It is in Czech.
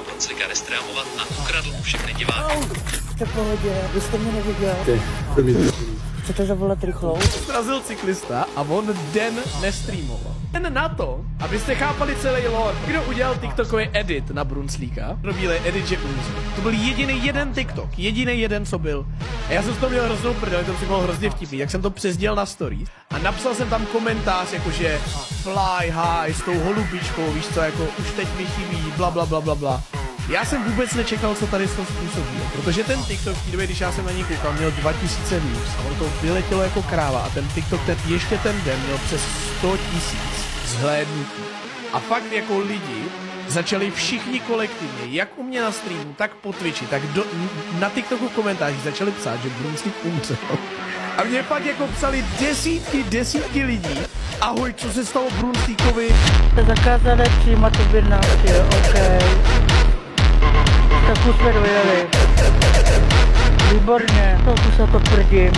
Proclika restreamovat a ukradl u všechny diváky. Jste v pohodě, vy jste mě neviděl. Chcete zavolat rychlou? Srazil cyklista a on den nestreamoval. Den na to, abyste chápali celý lore. Kdo udělal TikTokový edit na Brunclíka? Probílej edit, že umřel. To byl jediný jeden TikTok, jediný jeden, co byl. A já jsem z toho měl hroznou prdel, to si bylo hrozně vtipný, jak jsem to přesdělal na stories. A napsal jsem tam komentář, jakože fly high s tou holubičkou, víš co, jako už teď mi chybí, bla bla bla bla bla. Já jsem vůbec nečekal, co tady to způsobí, protože ten TikTok v té době, když já jsem na něj koukal, měl 2000 views a on to vyletělo jako kráva a ten TikTok ještě ten den měl přes 100 000 zhlédnutí. A fakt jako lidi začali všichni kolektivně, jak u mě na streamu, tak po Twitchi, tak na TikToku v komentářích začali psát, že Brunclík umřel. A mě fakt jako psali desítky lidí. Ahoj, co se stalo Brunclíkovi? Zakázané přijímat objednávky, OK. Tak už jsme dojeli. Výborně, to se to tvrdím.